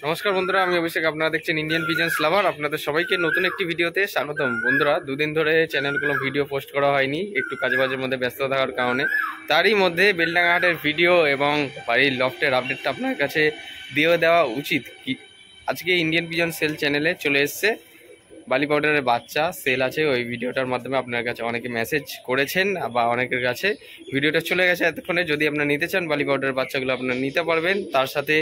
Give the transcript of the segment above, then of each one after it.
নমস্কার বন্ধুরা, আমি অভিষেক। আপনারা দেখছেন ইন্ডিয়ান পিজন্স লাভার। আপনাদের সবাইকে নতুন একটি ভিডিওতে স্বাগতম। বন্ধুরা, দুদিন ধরে চ্যানেলগুলো ভিডিও পোস্ট করা হয়নি, একটু কাজবাজের মধ্যে ব্যস্ত থাকার কারণে। তারই মধ্যে বেলডাঙ্গা হাটের ভিডিও এবং বাড়ির লফটের আপডেটটা আপনার কাছে দিয়ে দেওয়া উচিত। আজকে ইন্ডিয়ান পিজন সেল চ্যানেলে চলে এসছে বালি পাউডারের বাচ্চা সেল আছে। ওই ভিডিওটার মাধ্যমে আপনার কাছে অনেকে মেসেজ করেছেন বা অনেকের কাছে ভিডিওটা চলে গেছে এতক্ষণে। যদি আপনারা নিতে চান বালি পাউডারের বাচ্চাগুলো আপনারা নিতে পারবেন। তার সাথে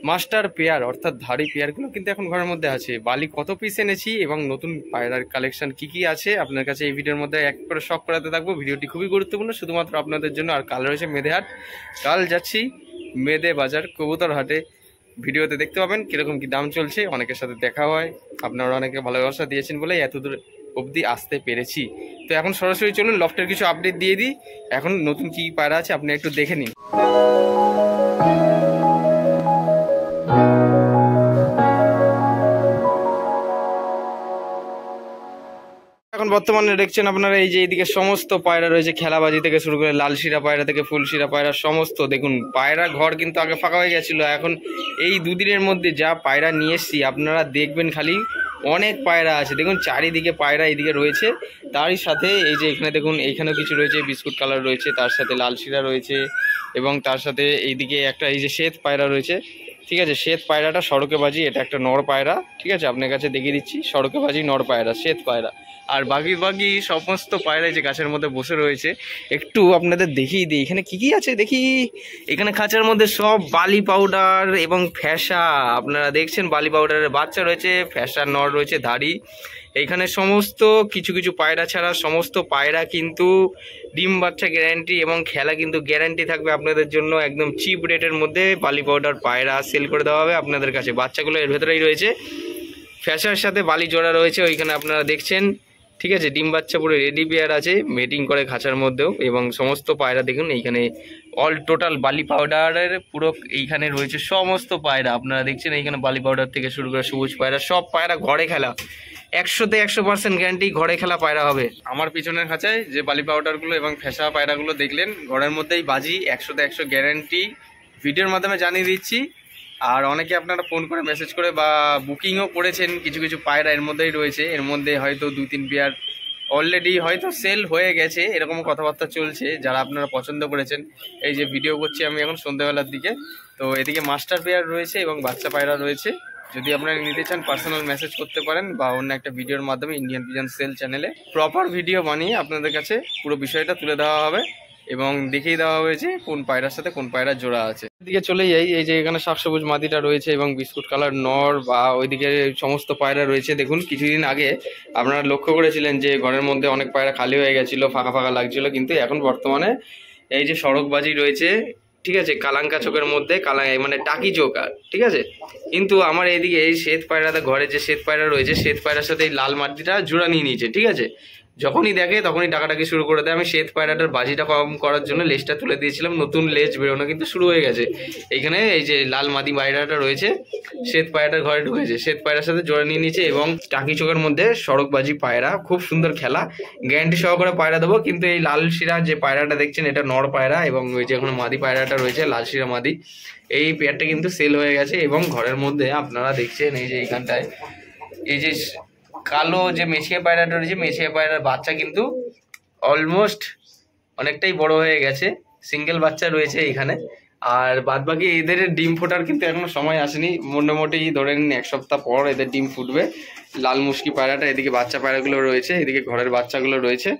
মাস্টার পেয়ার অর্থাৎ ধাড়ি পেয়ারগুলো কিন্তু এখন ঘরের মধ্যে আছে। বালি কত পিস এনেছি এবং নতুন পায়রার কালেকশন কি আছে আপনার কাছে এই ভিডিওর মধ্যে এক করে শখ করাতে থাকবো। ভিডিওটি খুবই গুরুত্বপূর্ণ শুধুমাত্র আপনাদের জন্য। আর কাল রয়েছে মেদে হাট, কাল যাচ্ছি মেদে বাজার কবুতর হাটে। ভিডিওতে দেখতে পাবেন কীরকম কী দাম চলছে। অনেকের সাথে দেখা হয়, আপনারা অনেকে ভালোবাসা দিয়েছেন বলেই এতদূর অবধি আসতে পেরেছি। তো এখন সরাসরি চলুন লফটের কিছু আপডেট দিয়ে দিই। এখন নতুন কী পায়রা আছে আপনি একটু দেখে নিন। এখন বর্তমানে দেখছেন আপনারা এই যে এইদিকে সমস্ত পায়রা রয়েছে, খেলাবাজি থেকে শুরু করে লাল শিরা পায়রা থেকে ফুল শিরা পায়রা সমস্ত। দেখুন পায়রা ঘর কিন্তু আগে ফাঁকা হয়ে গেছিলো, এখন এই দুদিনের মধ্যে যা পায়রা নিয়ে এসছি আপনারা দেখবেন খালি অনেক পায়রা আছে। দেখুন চারিদিকে পায়রা এইদিকে রয়েছে, তারই সাথে এই যে এখানে দেখুন এইখানেও কিছু রয়েছে, বিস্কুট কালার রয়েছে, তার সাথে লাল শিরা রয়েছে এবং তার সাথে এইদিকে একটা এই যে শ্বেত পায়রা রয়েছে। ঠিক আছে, শ্বেত পায়রাটা সড়কে বাজি, এটা একটা নর পায়রা। ঠিক আছে, আপনার কাছে দেখিয়ে দিচ্ছি, সড়কে বাজি নর পায়রা, শ্বেত পায়রা। আর বাকি সমস্ত পায়রা যে গাছের মধ্যে বসে রয়েছে একটু আপনাদের দেখিয়ে দিই এখানে কি আছে। দেখি এখানে খাঁচার মধ্যে সব বালি পাউডার এবং ফ্যাসা আপনারা দেখছেন। বালি পাউডারের বাচ্চা রয়েছে, ফ্যাসার নর রয়েছে, ধাড়ি। এইখানে সমস্ত কিছু পায়রা ছাড়া সমস্ত পায়রা কিন্তু ডিম বাচ্চা গ্যারান্টি এবং খেলা কিন্তু গ্যারান্টি থাকবে আপনাদের জন্য। একদম চিপ রেটের মধ্যে বালি পাউডার পায়রা সেল করে দেওয়া হবে আপনাদের কাছে। বাচ্চাগুলো এর ভেতরেই রয়েছে, ফ্যাসার সাথে বালি জোড়া রয়েছে ওইখানে আপনারা দেখছেন। ঠিক আছে, ডিম বাচ্চা পুরো রেডি পেয়ার আছে, মেটিং করে খাঁচার মধ্যেও। এবং সমস্ত পায়রা দেখুন এইখানে অল টোটাল বালি পাউডারের পুরো এইখানে রয়েছে সমস্ত পায়রা আপনারা দেখছেন। এইখানে বালি পাউডার থেকে শুরু করে সবুজ পায়রা, সব পায়রা ঘরে খেলা, 100তে 100% গ্যারান্টি ঘরে খেলা পায়রা হবে। আমার পিছনের খাঁচায় যে বালি পাউডারগুলো এবং ফ্যাসা পায়রাগুলো দেখলেন ঘরের মধ্যেই বাজি, 100তে 100 গ্যারান্টি ভিডিওর মাধ্যমে জানিয়ে দিচ্ছি। আর অনেকে আপনারা ফোন করে মেসেজ করে বা বুকিংও করেছেন, কিছু পায়রা এর মধ্যেই রয়েছে। এর মধ্যে হয়তো 2-3 পেয়ার অলরেডি হয়তো সেল হয়ে গেছে, এরকম কথাবার্তা চলছে যারা আপনারা পছন্দ করেছেন। এই যে ভিডিও করছি আমি এখন সন্ধ্যাবেলার দিকে, তো এদিকে মাস্টার পেয়ার রয়েছে এবং বাচ্চা পায়রা রয়েছে। যদি আপনারা নিতে চান পার্সোনাল মেসেজ করতে পারেন বা অন্য একটা ভিডিওর মাধ্যমে ইন্ডিয়ান পিজন সেল চ্যানেলে প্রপার ভিডিও বানিয়ে আপনাদের কাছে পুরো বিষয়টা তুলে দেওয়া হবে এবং দেখিয়ে দেওয়া হয়েছে কোন পায়রার সাথে কোন পায়রা জোড়া আছে। এদিকে চলে যাই, এই যে এখানে সবুজ মাদিটা রয়েছে এবং বিস্কুট কালার নর বা ওইদিকে সমস্ত পায়রা রয়েছে। দেখুন কিছুদিন আগে আপনারা লক্ষ্য করেছিলেন যে ঘরের মধ্যে অনেক পায়রা খালি হয়ে গেছিল, ফাঁকা লাগছিল, কিন্তু এখন বর্তমানে এই যে সড়কবাজি রয়েছে। ঠিক আছে, কালাঙ্কা চোখের মধ্যে মানে টাকি চোখ। আর ঠিক আছে, কিন্তু আমার এইদিকে এই শ্বেত পায়রাতে ঘরে যে শ্বেত পায়রা রয়েছে, শ্বেত পায়রার সাথে এই লাল মাটিটা জোড়া নিয়ে নিয়েছে। ঠিক আছে, যখনই দেখে তখনই টাকাটাকি শুরু করে দেয়। আমি শ্বেত পায়রাটার বাজিটা কম করার জন্য লেজটা তুলে দিয়েছিলাম, নতুন লেজ বেরোনো কিন্তু শুরু হয়ে গেছে। এইখানে এই যে লাল মাদি পায়রাটা রয়েছে, শ্বেত পায়রাটার ঘরে ঢুকেছে, শ্বেত পায়রার সাথে জোড়া নিয়ে নিয়েছে এবং টাকি চোখের মধ্যে সড়কবাজি পায়রা, খুব সুন্দর খেলা, গ্যারান্টি সহকারে পায়রা দেবো। কিন্তু এই লাল শিরা যে পায়রাটা দেখছেন এটা নর পায়রা এবং ওই যে এখন মাদি পায়রাটা রয়েছে লাল শিরা মাদি, এই পেয়ারটা কিন্তু সেল হয়ে গেছে। এবং ঘরের মধ্যে আপনারা দেখছেন এই যে এইখানটায় এই যে কালো যে মেছিয়া পায়রাটা রয়েছে, মেছিয়া পায়রার বাচ্চা কিন্তু অলমোস্ট অনেকটাই বড় হয়ে গেছে, সিঙ্গেল বাচ্চা রয়েছে এখানে। আর বাদবাকি এদের ডিম ফোটার কিন্তু এখনো সময় আসেনি, মোটামুটি ধরে নিন 1 সপ্তাহ পর এদের ডিম ফুটবে। লাল মুশকি পায়রাটা, এদিকে বাচ্চা পায়রাগুলো রয়েছে, এদিকে ঘরের বাচ্চাগুলো রয়েছে।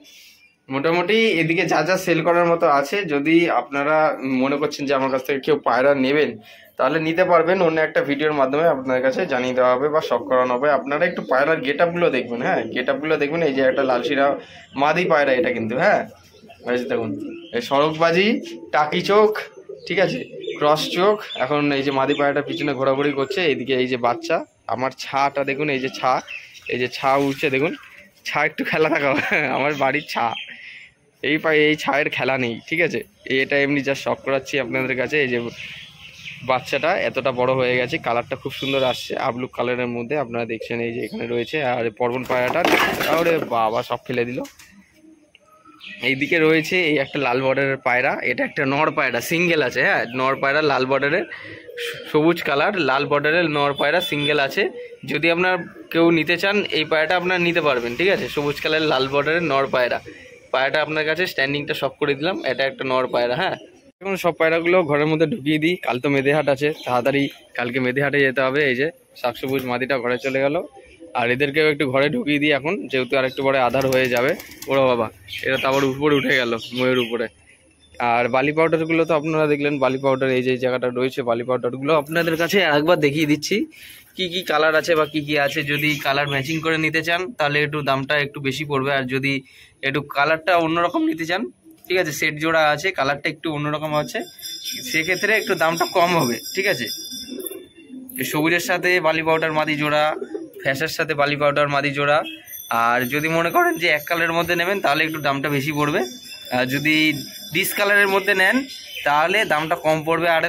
মোটামুটি এদিকে যা সেল করার মতো আছে। যদি আপনারা মনে করছেন যে আমার কাছ থেকে কেউ পায়রা নেবেন তাহলে নিতে পারবেন, অন্য একটা ভিডিওর মাধ্যমে আপনার কাছে জানিয়ে দেওয়া হবে বা শখ করানো হবে। আপনারা একটু পায়রার গেট আপগুলো দেখবেন। হ্যাঁ, গেট আপগুলো দেখবেন। এই যে একটা লালশিরা মাদি পায়রা, এটা কিন্তু হ্যাঁ দেখুন এই সড়কবাজি টাকি চোখ, ঠিক আছে, ক্রস চোখ। এখন এই যে মাদি পায়রাটার পিছনে ঘোরাঘুরি করছে। এইদিকে এই যে বাচ্চা, আমার ছাটা দেখুন, এই যে ছা উঠছে দেখুন, ছা একটু খেলা থাকা আমার বাড়ির ছা, এই ছায়ের খেলা নেই। ঠিক আছে, এটা এমনি যা শখ করাচ্ছি আপনাদের কাছে। এই যে বাচ্চাটা এতটা বড় হয়ে গেছে, কালারটা খুব সুন্দর আসছে, আবলু কালারের মধ্যে আপনারা দেখছেন। এই যে এখানে রয়েছে আর পর্বন পায়রাটা, আরে বাবা সব ফেলে দিল। এইদিকে রয়েছে এই একটা লাল বর্ডারের পায়রা, এটা একটা নর পায়রা সিঙ্গেল আছে। হ্যাঁ, নর পায়রা লাল বর্ডারের, সবুজ কালার লাল বর্ডারের নর পায়রা সিঙ্গেল আছে। যদি আপনার কেউ নিতে চান এই পায়রাটা আপনার নিতে পারবেন, ঠিক আছে। সবুজ কালারের লাল বর্ডারের নর পায়রা, পায়রাটা আপনার কাছে স্ট্যান্ডিংটা সব করে দিলাম। এটা একটা নর পায়রা। হ্যাঁ, এখন সব পায়রাগুলো ঘরের মধ্যে ঢুকিয়ে দিই, কাল তো মেদেহাট আছে, তাড়াতাড়ি কালকে মেদেহাটে যেতে হবে। এই যে শাকসবুজ মাদিটা ঘরে চলে গেল, আর এদেরকেও একটু ঘরে ঢুকিয়ে দিই এখন, যেহেতু আর একটু পরে আধার হয়ে যাবে। ওরা বাবা, এটা তো আবার উপরে উঠে গেল ময়ের উপরে। আর বালি পাউডারগুলো তো আপনারা দেখলেন, বালি পাউডার এই যে জায়গাটা রয়েছে, বালি পাউডারগুলো আপনাদের কাছে আরেকবার দেখিয়ে দিচ্ছি কি কি কালার আছে বা কি কি আছে। যদি কালার ম্যাচিং করে নিতে চান তাহলে একটু দামটা একটু বেশি পড়বে, আর যদি একটু কালারটা অন্যরকম নিতে চান, ঠিক আছে, সেট জোড়া আছে, কালারটা একটু অন্যরকম আছে, সেক্ষেত্রে একটু দামটা কম হবে, ঠিক আছে। সবুজের সাথে বালি পাউডার মাদি জোড়া, ফ্যাশের সাথে বালি পাউডার মাদি জোড়া। আর যদি মনে করেন যে এক কালারের মধ্যে নেবেন তাহলে একটু দামটা বেশি পড়বে, আর যদি ডিস কালারের মধ্যে নেন তাহলে দামটা কম পড়বে। আর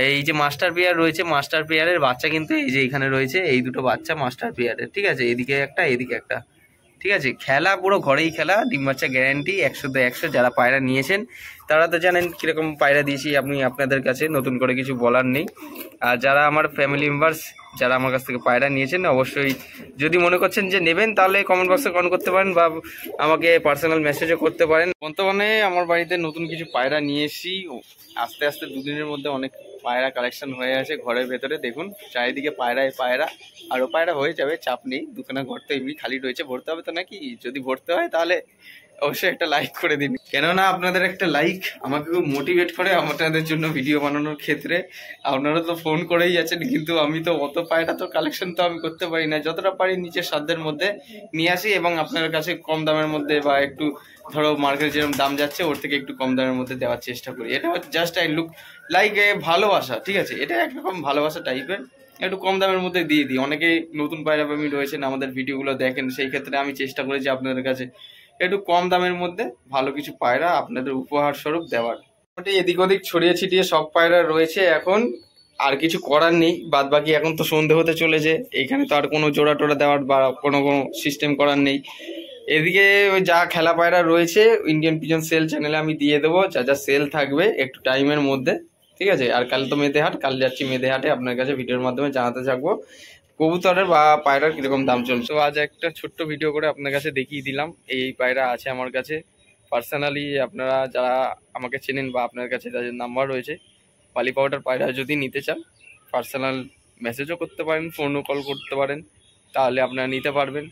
এই যে মাস্টার পেয়ার রয়েছে, মাস্টার পেয়ারের বাচ্চা কিন্তু এই যে এখানে রয়েছে, এই দুটো বাচ্চা মাস্টার পেয়ারের, ঠিক আছে, এদিকে একটা এদিকে একটা, ঠিক আছে। খেলা পুরো ঘরেই খেলা, ডিম বাচ্চা গ্যারান্টি 100-100। যারা পায়রা নিয়েছেন তারা তো জানেন কীরকম পায়রা দিয়েছি, আপনি আপনাদের কাছে নতুন করে কিছু বলার নেই। আর যারা আমার ফ্যামিলি মেম্বার্স, যারা আমার কাছ থেকে পায়রা নিয়েছেন, অবশ্যই যদি মনে করছেন যে নেবেন তাহলে কমেন্ট বক্সে কমেন্ট করতে পারেন বা আমাকে পার্সোনাল মেসেজও করতে পারেন। বর্তমানে আমার বাড়িতে নতুন কিছু পায়রা নিয়ে এসেছি, আস্তে আস্তে দুদিনের মধ্যে অনেক পায়রা কালেকশন হয়ে আছে ঘরের ভেতরে। দেখুন চারিদিকে পায়রায় পায়রা, আরও পায়রা হয়ে যাবে, চাপ নেই। দুখানা ঘর তো এমনি খালি রয়েছে, ভরতে হবে তো নাকি? যদি ভরতে হয় তাহলে অবশ্যই একটা লাইক করে দিন, কেননা আপনাদের একটা লাইক আমাকে খুব মোটিভেট করে আপনাদের জন্য ভিডিও বানানোর ক্ষেত্রে। আপনারা তো ফোন করেই যাচ্ছেন, কিন্তু আমি তো অত পায়রা তো কালেকশন তো আমি করতে পারি না। যতটা পারি নিচের সাধ্যের মধ্যে নিয়ে আসি এবং আপনার কাছে কম দামের মধ্যে বা একটু ধরো মার্কেটে যেরকম দাম যাচ্ছে ওর থেকে একটু কম দামের মধ্যে দেওয়ার চেষ্টা করি। এটা হচ্ছে জাস্ট আই লুক লাইক ভালোবাসা, ঠিক আছে। এটা একরকম ভালোবাসা টাইপের, একটু কম দামের মধ্যে দিয়ে দিই। অনেকে নতুন পায়রা প্রেমী রয়েছেন, আমাদের ভিডিওগুলো দেখেন, সেই ক্ষেত্রে আমি চেষ্টা করি যে আপনাদের কাছে একটু কম দামের মধ্যে ভালো কিছু পায়রা আপনাদের উপহার স্বরূপ দেওয়ার। মোটামুটি এদিক ওদিক ছড়িয়ে ছিটিয়ে সব পায়রা রয়েছে এখন, আর কিছু করার নেই। বাদ বাকি এখন তো সন্ধে হতে চলেছে, এইখানে তো আর কোনো জোড়া টোড়া দেওয়ার বা কোনো সিস্টেম করার নেই। এদিকে যা খেলা পায়রা রয়েছে ইন্ডিয়ান পিজন সেল চ্যানেলে আমি দিয়ে দেবো, যা যা সেল থাকবে একটু টাইমের মধ্যে, ঠিক আছে। আর কাল তো মেদেহাট, কাল যাচ্ছি মেদেহাটে, আপনার কাছে ভিডিওর মাধ্যমে জানাতে থাকবো কবুতরের বা পায়রার কিরকম দাম চলছে। তো আজ একটা ছোট্ট ভিডিও করে আপনার কাছে দেখিয়ে দিলাম এই পায়রা আছে আমার কাছে। পার্সোনালি আপনারা যারা আমাকে চেনেন বা আপনার কাছে যাদের নাম্বার রয়েছে, বালি পাউডার পায়রা যদি নিতে চান পার্সোনাল মেসেজও করতে পারেন, ফোনও কল করতে পারেন, তাহলে আপনারা নিতে পারবেন।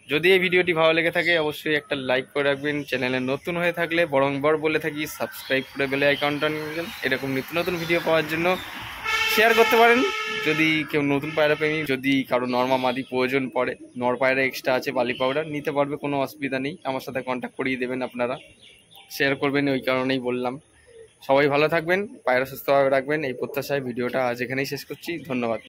যদি এই ভিডিওটি ভালো লেগে থাকে অবশ্যই একটা লাইক করে রাখবেন। চ্যানেলে নতুন হয়ে থাকলে বরংবার বলে থাকি সাবস্ক্রাইব করে বেলে আইকনটা নিবেন, এরকম নিত্য নতুন ভিডিও পাওয়ার জন্য। শেয়ার করতে পারেন যদি কেউ নতুন পায়রা প্রেমী, যদি কারো নর্মা মাদি প্রয়োজন পড়ে, নর পায়রা এক্সট্রা আছে বালি পাউডার নিতে পারবে, কোনো অসুবিধা নেই। আমার সাথে কন্ট্যাক্ট করিয়ে দেবেন, আপনারা শেয়ার করবেন, ওই কারণেই বললাম। সবাই ভালো থাকবেন, পায়রা সুস্থভাবে রাখবেন, এই প্রত্যাশায় ভিডিওটা আজ এখানেই শেষ করছি। ধন্যবাদ।